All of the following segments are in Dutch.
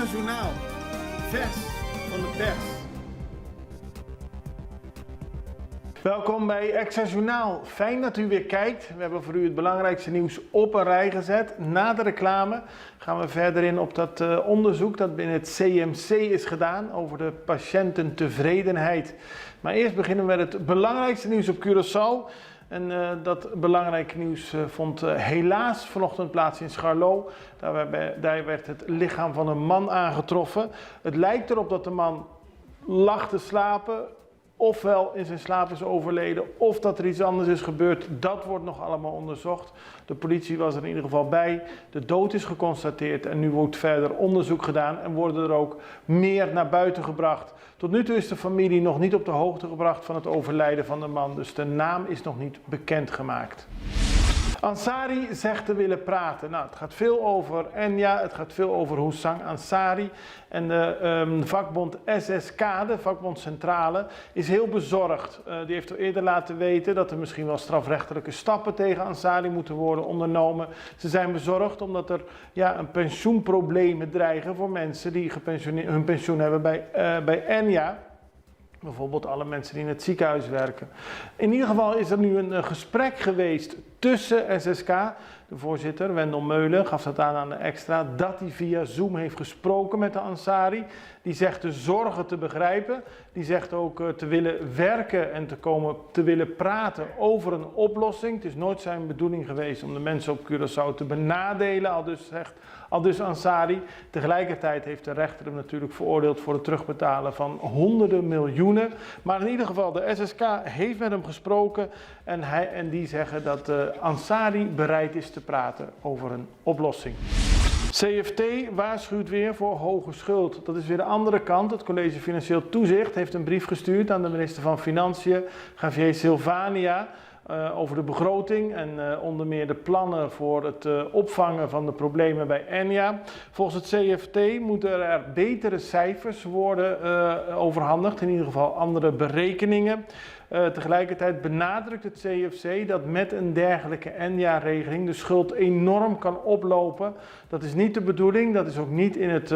Extra Journaal, vers van de pers. Welkom bij Extra Journaal. Fijn dat u weer kijkt. We hebben voor u het belangrijkste nieuws op een rij gezet. Na de reclame gaan we verder in op dat onderzoek dat binnen het CMC is gedaan over de patiëntentevredenheid. Maar eerst beginnen we met het belangrijkste nieuws op Curaçao. En dat belangrijke nieuws vond helaas vanochtend plaats in Scharlo. Daar werd het lichaam van een man aangetroffen. Het lijkt erop dat de man lag te slapen, ofwel in zijn slaap is overleden, of dat er iets anders is gebeurd. Dat wordt nog allemaal onderzocht. De politie was er in ieder geval bij. De dood is geconstateerd en nu wordt verder onderzoek gedaan en worden er ook meer naar buiten gebracht. Tot nu toe is de familie nog niet op de hoogte gebracht van het overlijden van de man, dus de naam is nog niet bekendgemaakt. Ansari zegt te willen praten. Nou, het gaat veel over Enya, het gaat veel over Hussam Ansari. En de vakbond SSK, de vakbond Centrale, is heel bezorgd. Die heeft al eerder laten weten dat er misschien wel strafrechtelijke stappen tegen Ansari moeten worden ondernomen. Ze zijn bezorgd omdat er een pensioenproblemen dreigen voor mensen die hun pensioen hebben bij Enya. Bijvoorbeeld alle mensen die in het ziekenhuis werken. In ieder geval is er nu een gesprek geweest tussen SSK. De voorzitter, Wendel Meulen, gaf dat aan de Extra, dat hij via Zoom heeft gesproken met de Ansari. Die zegt de zorgen te begrijpen. Die zegt ook te willen werken en te willen praten over een oplossing. Het is nooit zijn bedoeling geweest om de mensen op Curaçao te benadelen, al dus Ansari. Tegelijkertijd heeft de rechter hem natuurlijk veroordeeld voor het terugbetalen van honderden miljoenen. Maar in ieder geval, de SSK heeft met hem gesproken en die zeggen dat Ansari bereid is te praten over een oplossing. CFT waarschuwt weer voor hoge schuld. Dat is weer de andere kant. Het College Financieel Toezicht heeft een brief gestuurd aan de minister van Financiën, Javier Silvania, over de begroting en onder meer de plannen voor het opvangen van de problemen bij Enya. Volgens het CFT moeten er betere cijfers worden overhandigd, in ieder geval andere berekeningen. Tegelijkertijd benadrukt het CFC dat met een dergelijke Enya-regeling de schuld enorm kan oplopen. Dat is niet de bedoeling, dat is ook niet in het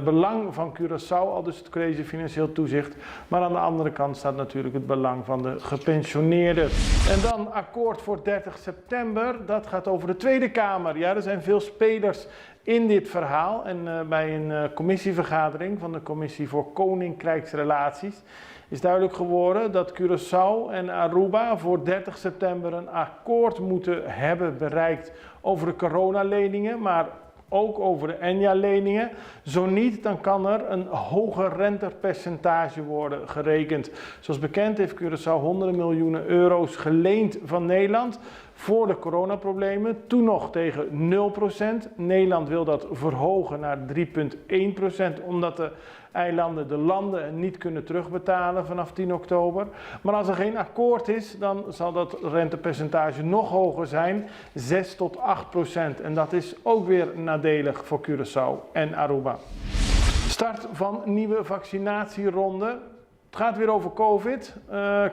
belang van Curaçao, al dus het College Financieel Toezicht. Maar aan de andere kant staat natuurlijk het belang van de gepensioneerden. En dan akkoord voor 30 september, dat gaat over de Tweede Kamer. Ja, er zijn veel spelers in dit verhaal en bij een commissievergadering van de Commissie voor Koninkrijksrelaties is duidelijk geworden dat Curaçao en Aruba voor 30 september een akkoord moeten hebben bereikt over de coronaleningen, maar ook over de Enya-leningen. Zo niet, dan kan er een hoger rentepercentage worden gerekend. Zoals bekend heeft Curaçao honderden miljoenen euro's geleend van Nederland voor de coronaproblemen. Toen nog tegen 0%. Nederland wil dat verhogen naar 3,1%, omdat de eilanden de landen niet kunnen terugbetalen vanaf 10 oktober. Maar als er geen akkoord is, dan zal dat rentepercentage nog hoger zijn, 6 tot 8%. En dat is ook weer nadelig voor Curaçao en Aruba. Start van nieuwe vaccinatieronde. Het gaat weer over COVID.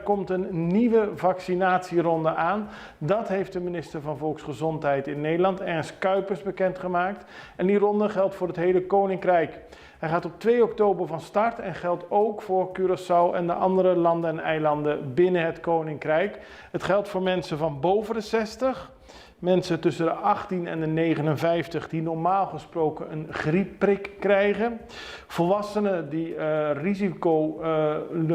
Komt een nieuwe vaccinatieronde aan. Dat heeft de minister van Volksgezondheid in Nederland, Ernst Kuipers, bekendgemaakt. En die ronde geldt voor het hele Koninkrijk. Hij gaat op 2 oktober van start en geldt ook voor Curaçao en de andere landen en eilanden binnen het Koninkrijk. Het geldt voor mensen van boven de 60, mensen tussen de 18 en de 59 die normaal gesproken een griepprik krijgen. Volwassenen die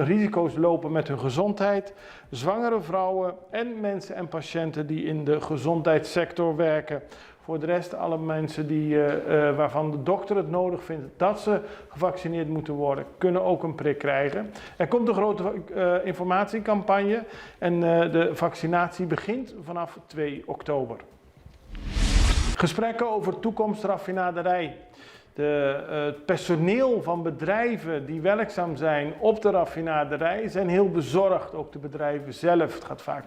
risico's lopen met hun gezondheid. Zwangere vrouwen en mensen en patiënten die in de gezondheidssector werken. Voor de rest alle mensen waarvan de dokter het nodig vindt dat ze gevaccineerd moeten worden, kunnen ook een prik krijgen. Er komt een grote informatiecampagne en de vaccinatie begint vanaf 2 oktober. Gesprekken over toekomstraffinaderij. Het personeel van bedrijven die werkzaam zijn op de raffinaderij zijn heel bezorgd, ook de bedrijven zelf. Het gaat vaak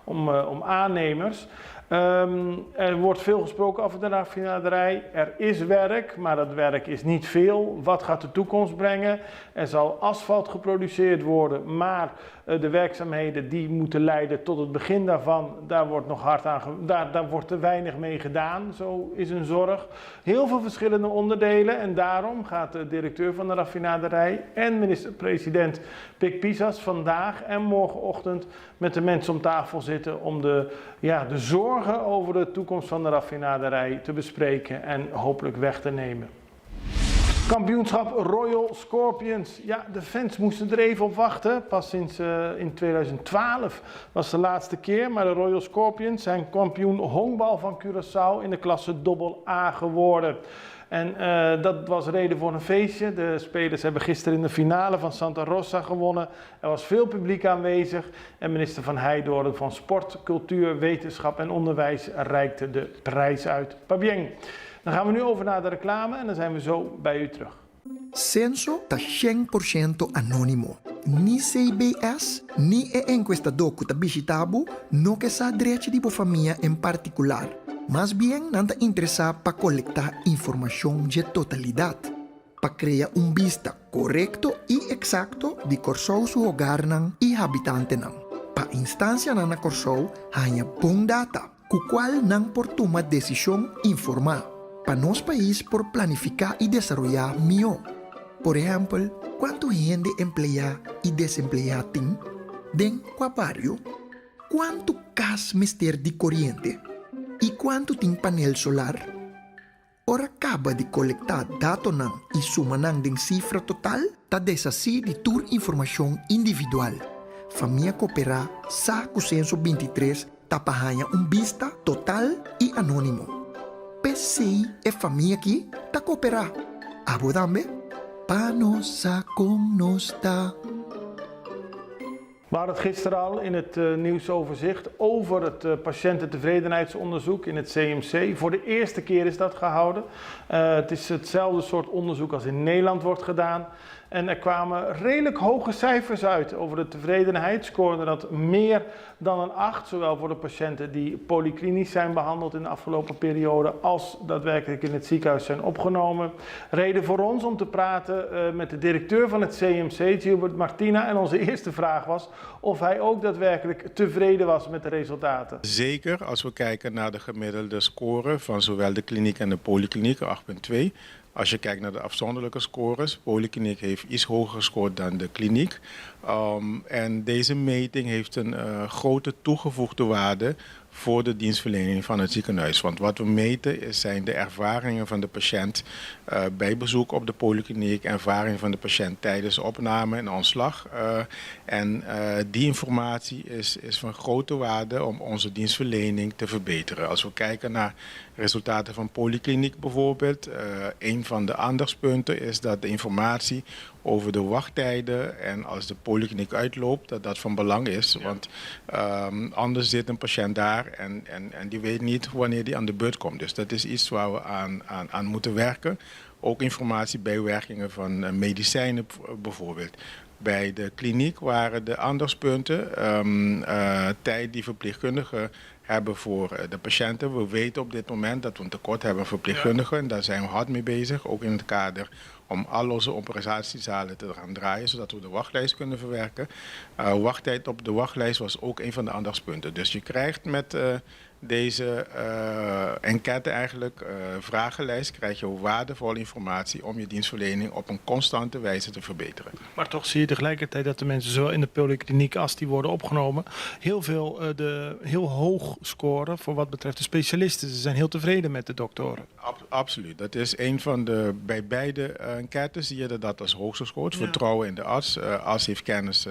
om aannemers. Er wordt veel gesproken over de raffinaderij. Er is werk, maar dat werk is niet veel. Wat gaat de toekomst brengen? Er zal asfalt geproduceerd worden, maar de werkzaamheden die moeten leiden tot het begin daarvan, daar wordt nog hard aan, daar wordt te weinig mee gedaan. Zo is een zorg. Heel veel verschillende onderdelen en daarom gaat de directeur van de raffinaderij en minister-president Pik Pisas vandaag en morgenochtend met de mensen om tafel zitten om de zorgen over de toekomst van de raffinaderij te bespreken en hopelijk weg te nemen. Kampioenschap Royal Scorpions. Ja, de fans moesten er even op wachten. Pas sinds in 2012 was de laatste keer. Maar de Royal Scorpions zijn kampioen honkbal van Curaçao in de klasse AA geworden. En dat was reden voor een feestje. De spelers hebben gisteren in de finale van Santa Rosa gewonnen. Er was veel publiek aanwezig. En minister Van Heydoorn van Sport, Cultuur, Wetenschap en Onderwijs reikte de prijs uit. Pabieng. Dan gaan we nu over naar de reclame en dan zijn we zo bij u terug. Censo ta 100% anónimo. Ni CBS, ni e encuestador que ta visitabo, no que sa direito de família em particular. Mas bien nanta interessa pa colectar informação de totalidade. Pa criar vista correcto e exacto de Corsou su hogar nan e habitante nan. Pa instância na Corsou, hanya bom data, cu qual nan por tomar decisão informar. Para nosso país por planificar e desenvolver melhor. Por exemplo, quanto gente empregada e desempregada tem? Den qual barrio? Quanto gas mister de corrente? E quanto tem painel solar? Ora acaba de coletar dados e suma den cifra total, tá desassi de tour informação individual. Família cooperar sa com censo 23 tapahanha vista total e anônimo. PCI e família aqui tá cooperar. Abodambe? Panosa com nos tá. We hadden het gisteren al in het nieuwsoverzicht over het patiëntentevredenheidsonderzoek in het CMC. Voor de eerste keer is dat gehouden. Het is hetzelfde soort onderzoek als in Nederland wordt gedaan. En er kwamen redelijk hoge cijfers uit over de tevredenheid. Scoorde dat meer dan een 8, zowel voor de patiënten die polyklinisch zijn behandeld in de afgelopen periode, als daadwerkelijk in het ziekenhuis zijn opgenomen. Reden voor ons om te praten met de directeur van het CMC, Gilbert Martina. En onze eerste vraag was of hij ook daadwerkelijk tevreden was met de resultaten. Zeker, als we kijken naar de gemiddelde score van zowel de kliniek en de polykliniek, 8,2. Als je kijkt naar de afzonderlijke scores, polykliniek heeft iets hoger gescoord dan de kliniek. En deze meting heeft een grote toegevoegde waarde voor de dienstverlening van het ziekenhuis. Want wat we meten zijn de ervaringen van de patiënt bij bezoek op de polykliniek, ervaringen van de patiënt tijdens opname en ontslag. Die informatie is van grote waarde om onze dienstverlening te verbeteren. Als we kijken naar resultaten van polykliniek bijvoorbeeld, een van de aandachtspunten is dat de informatie over de wachttijden en als de polykliniek uitloopt, dat van belang is. Ja. Want anders zit een patiënt daar en die weet niet wanneer die aan de beurt komt. Dus dat is iets waar we aan moeten werken. Ook informatiebijwerkingen van medicijnen bijvoorbeeld. Bij de kliniek waren de aandachtspunten tijd die verpleegkundigen hebben voor de patiënten. We weten op dit moment dat we een tekort hebben aan verpleegkundigen. En daar zijn we hard mee bezig, ook in het kader om al onze operatiezalen te gaan draaien, zodat we de wachtlijst kunnen verwerken. Wachttijd op de wachtlijst was ook een van de aandachtspunten. Dus je krijgt met deze enquête eigenlijk, vragenlijst, krijg je waardevolle informatie om je dienstverlening op een constante wijze te verbeteren. Maar toch zie je tegelijkertijd dat de mensen zowel in de polykliniek als die worden opgenomen heel hoog scoren voor wat betreft de specialisten. Ze zijn heel tevreden met de doktoren. Absoluut. Dat is een van de, bij beide enquêtes zie je dat als hoogste scoort. Ja. Vertrouwen in de arts. Arts heeft kennis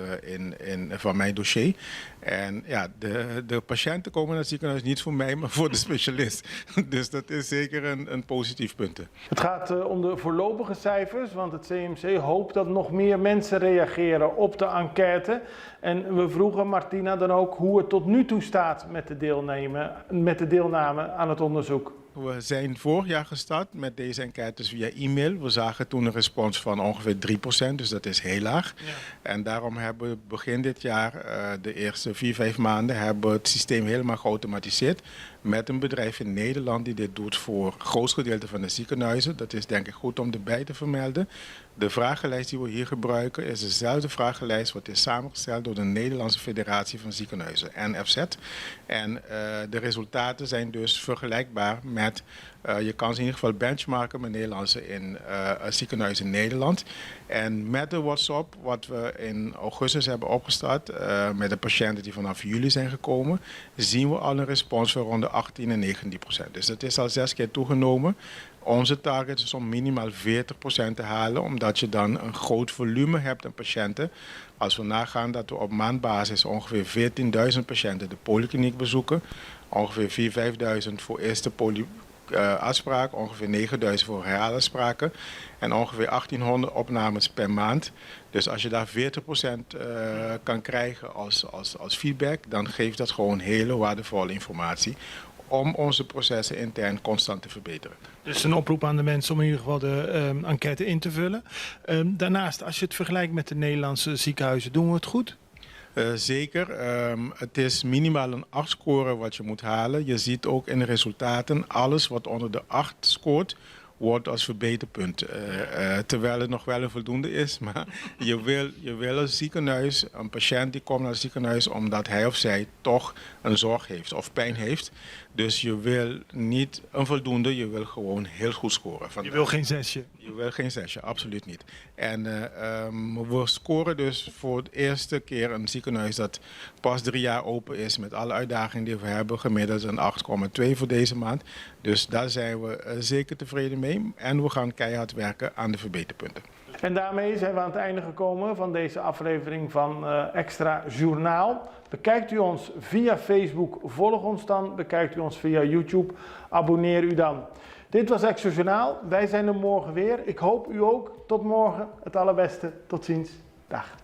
van mijn dossier. En ja, de patiënten komen naar het ziekenhuis niet voor mij, maar voor de specialist. Dus dat is zeker een positief punt. Het gaat om de voorlopige cijfers, want het CMC hoopt dat nog meer mensen reageren op de enquête. En we vroegen Martina dan ook hoe het tot nu toe staat met de deelname aan het onderzoek. We zijn vorig jaar gestart met deze enquêtes via e-mail. We zagen toen een respons van ongeveer 3%, dus dat is heel laag. Ja. En daarom hebben we begin dit jaar, de eerste 4-5 maanden, hebben we het systeem helemaal geautomatiseerd. met een bedrijf in Nederland die dit doet voor het grootste gedeelte van de ziekenhuizen. Dat is denk ik goed om erbij te vermelden. De vragenlijst die we hier gebruiken is dezelfde vragenlijst wat is samengesteld door de Nederlandse Federatie van Ziekenhuizen, NFZ. En de resultaten zijn dus vergelijkbaar met, je kan ze in ieder geval benchmarken met Nederlandse ziekenhuizen in Nederland. En met de WhatsApp, wat we in augustus hebben opgestart, met de patiënten die vanaf juli zijn gekomen, zien we al een respons van rond de 18 en 19%. Dus dat is al 6 keer toegenomen. Onze target is om minimaal 40% te halen, omdat je dan een groot volume hebt aan patiënten. Als we nagaan dat we op maandbasis ongeveer 14.000 patiënten de polykliniek bezoeken, ongeveer 4.000, 5.000 voor eerste afspraak, ongeveer 9.000 voor herhaalafspraken en ongeveer 1800 opnames per maand. Dus als je daar 40% kan krijgen als feedback, dan geeft dat gewoon hele waardevolle informatie om onze processen intern constant te verbeteren. Dus een oproep aan de mensen om in ieder geval de enquête in te vullen. Daarnaast, als je het vergelijkt met de Nederlandse ziekenhuizen, doen we het goed? Zeker. Het is minimaal een 8 score wat je moet halen. Je ziet ook in de resultaten, alles wat onder de 8 scoort, wordt als verbeterpunt. Terwijl het nog wel een voldoende is. Maar je wil als ziekenhuis, een patiënt die komt naar het ziekenhuis omdat hij of zij toch een zorg heeft of pijn heeft. Dus je wil niet een voldoende, je wil gewoon heel goed scoren. Je wil geen 6. Je wil geen 6, absoluut niet. En we scoren dus voor de eerste keer een ziekenhuis dat pas 3 jaar open is met alle uitdagingen die we hebben. Gemiddeld een 8,2 voor deze maand. Dus daar zijn we zeker tevreden mee. En we gaan keihard werken aan de verbeterpunten. En daarmee zijn we aan het einde gekomen van deze aflevering van Extra Journaal. Bekijkt u ons via Facebook, volg ons dan. Bekijkt u ons via YouTube, abonneer u dan. Dit was Extra Journaal. Wij zijn er morgen weer. Ik hoop u ook. Tot morgen. Het allerbeste. Tot ziens. Dag.